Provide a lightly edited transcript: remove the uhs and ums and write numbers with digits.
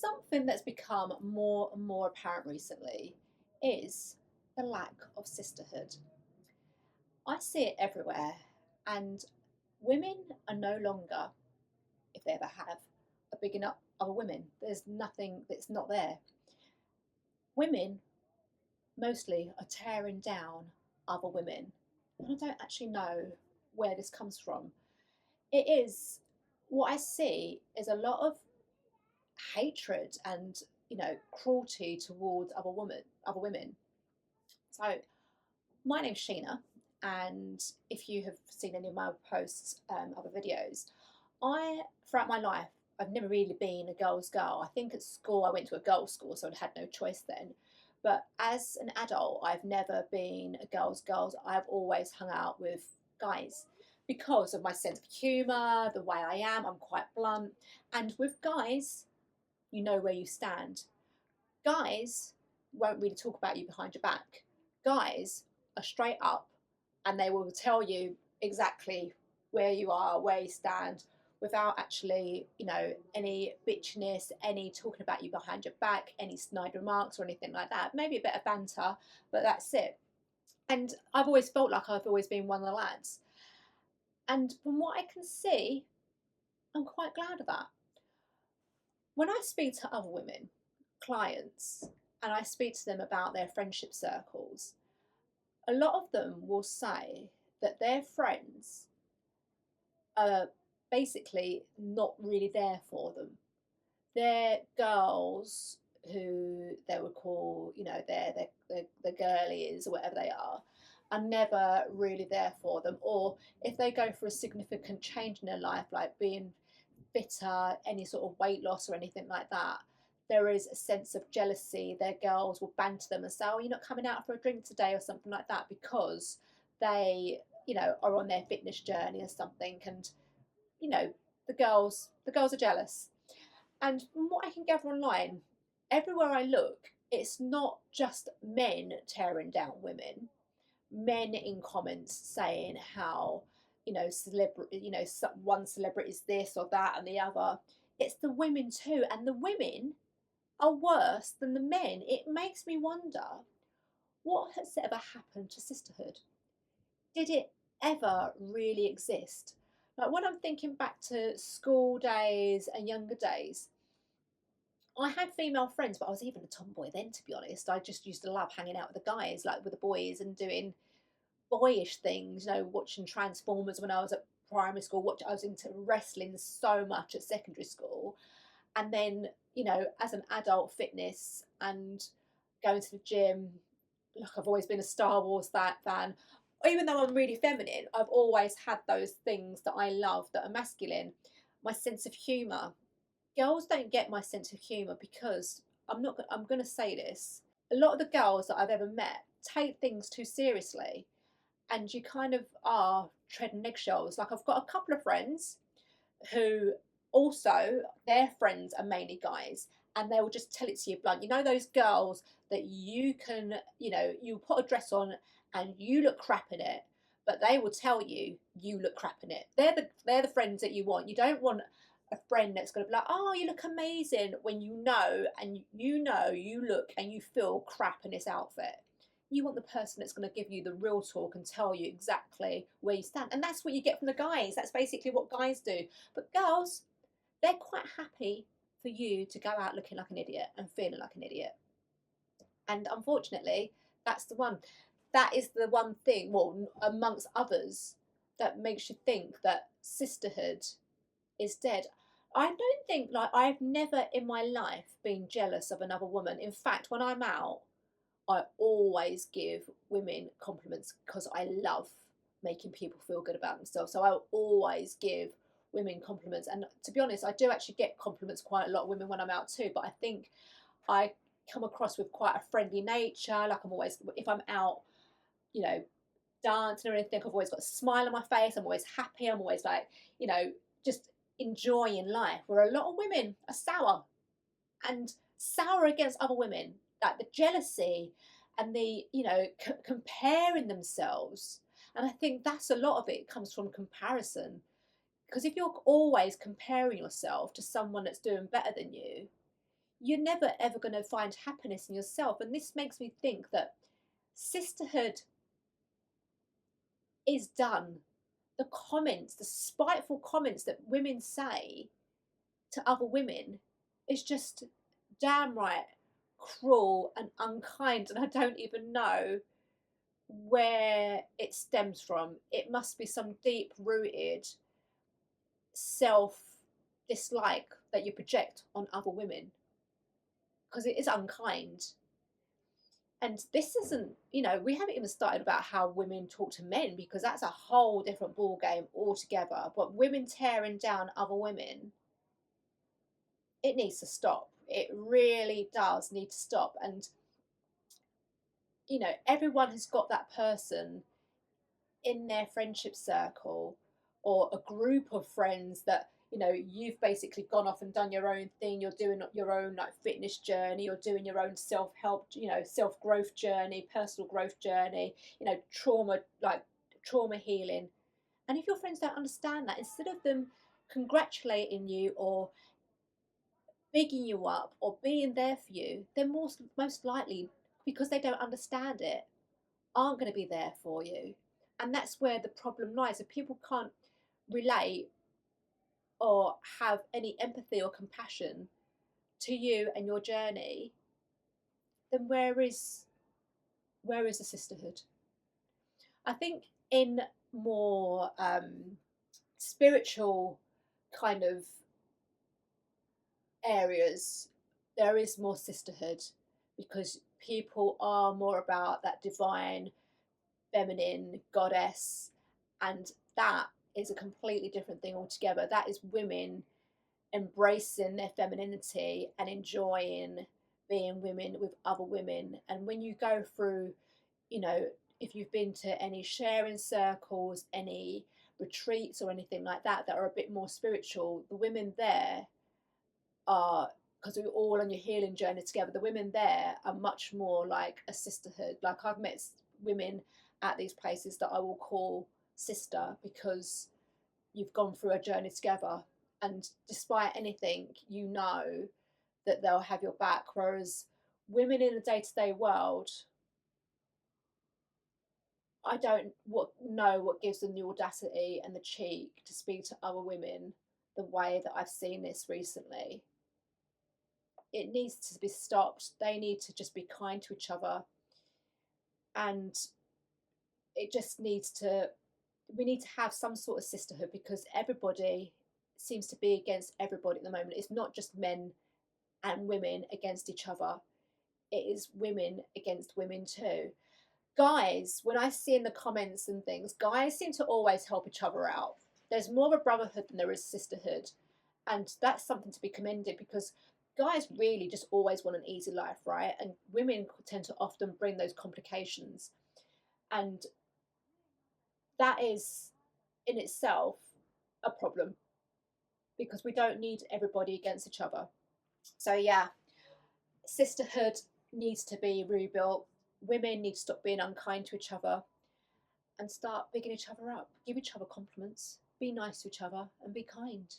Something that's become more and more apparent recently is the lack of sisterhood. I see it everywhere, and women are no longer, if they ever have, are bigging up other women. There's nothing that's not there. Women mostly are tearing down other women, and I don't actually know where this comes from. It is what I see is a lot of hatred and cruelty towards other women. So my name's Sheena, and if you have seen any of my posts, other videos, I throughout my life I've never really been a girl's girl. I think at school I went to a girls' school, so I had no choice then. But as an adult, I've never been a girl's girl. I've always hung out with guys because of my sense of humour, the way I am. I'm quite blunt, and with guys, you know where you stand. Guys won't really talk about you behind your back. Guys are straight up and they will tell you exactly where you are, where you stand, without actually, any bitchiness, any talking about you behind your back, any snide remarks or anything like that. Maybe a bit of banter, but that's it. And I've always felt like I've always been one of the lads. And from what I can see, I'm quite glad of that. When I speak to other women, clients, and I speak to them about their friendship circles, a lot of them will say that their friends are basically not really there for them. They're girls who they would call, the girlies or whatever they are never really there for them. Or if they go through a significant change in their life, like being fitter, any sort of weight loss or anything like that, there is a sense of jealousy. Their girls will banter them and say, "Oh, you're not coming out for a drink today," or something like that, because they, are on their fitness journey or something. And you know, the girls are jealous. And from what I can gather online, everywhere I look, it's not just men tearing down women, men in comments saying how, one celebrity is this or that and the other. It's the women too, and the women are worse than the men. It makes me wonder, what has ever happened to sisterhood? Did it ever really exist? Like when I'm thinking back to school days and younger days, I had female friends, but I was even a tomboy then, to be honest. I just used to love hanging out with the guys, like with the boys, and doing boyish things, watching Transformers when I was at primary school. I was into wrestling so much at secondary school. And then, as an adult, fitness and going to the gym. Look, I've always been a Star Wars fan. Even though I'm really feminine, I've always had those things that I love that are masculine. My sense of humour. Girls don't get my sense of humour because I'm going to say this. A lot of the girls that I've ever met take things too seriously, and you kind of are treading eggshells. Like I've got a couple of friends who also, their friends are mainly guys, and they will just tell it to you blunt. You know those girls that you can, you put a dress on and you look crap in it, but they will tell you you look crap in it. They're the friends that you want. You don't want a friend that's going to be like, "Oh, you look amazing," when you know you look and you feel crap in this outfit. You want the person that's going to give you the real talk and tell you exactly where you stand. And that's what you get from the guys. That's basically what guys do. But girls, they're quite happy for you to go out looking like an idiot and feeling like an idiot. And unfortunately, that's the one. That is the one thing, well, amongst others, that makes you think that sisterhood is dead. I don't think, like, I've never in my life been jealous of another woman. In fact, when I'm out, I always give women compliments because I love making people feel good about themselves. So I always give women compliments. And to be honest, I do actually get compliments quite a lot of women when I'm out too. But I think I come across with quite a friendly nature. Like I'm always, if I'm out, dancing or anything, I've always got a smile on my face. I'm always happy. I'm always like, just enjoying life. Where a lot of women are sour and sour against other women, like the jealousy and the comparing themselves. And I think that's a lot of it comes from comparison, because if you're always comparing yourself to someone that's doing better than you, you're never ever going to find happiness in yourself. And this makes me think that sisterhood is done. The comments, the spiteful comments that women say to other women is just downright cruel and unkind. And I don't even know where it stems from. It must be some deep rooted self dislike that you project on other women, because it is unkind. And this isn't, we haven't even started about how women talk to men, because that's a whole different ball game altogether. But women tearing down other women, it needs to stop. It really does need to stop. And everyone has got that person in their friendship circle, or a group of friends that you've basically gone off and done your own thing. You're doing your own like fitness journey, you're doing your own self-help, self-growth journey, personal growth journey, trauma healing. And if your friends don't understand that, instead of them congratulating you or bigging you up or being there for you, they're most likely, because they don't understand it, aren't going to be there for you. And that's where the problem lies. If people can't relate or have any empathy or compassion to you and your journey, then where is the sisterhood? I think in more spiritual kind of areas, there is more sisterhood, because people are more about that divine feminine goddess, and that is a completely different thing altogether. That is women embracing their femininity and enjoying being women with other women. And when you go through, if you've been to any sharing circles, any retreats or anything like that that are a bit more spiritual, the women there are, because we're all on your healing journey together, the women there are much more like a sisterhood. Like, I've met women at these places that I will call sister, because you've gone through a journey together, and despite anything, that they'll have your back. Whereas women in the day-to-day world, I don't know what gives them the audacity and the cheek to speak to other women the way that I've seen this recently. It needs to be stopped. They need to just be kind to each other, and it just we need to have some sort of sisterhood, because everybody seems to be against everybody at the moment. It's not just men and women against each other, it is women against women too. Guys, when I see in the comments and things, guys seem to always help each other out. There's more of a brotherhood than there is sisterhood, and that's something to be commended, because guys really just always want an easy life, right? And women tend to often bring those complications, and that is in itself a problem, because we don't need everybody against each other. So yeah, sisterhood needs to be rebuilt. Women need to stop being unkind to each other and start bigging each other up. Give each other compliments, be nice to each other, and be kind.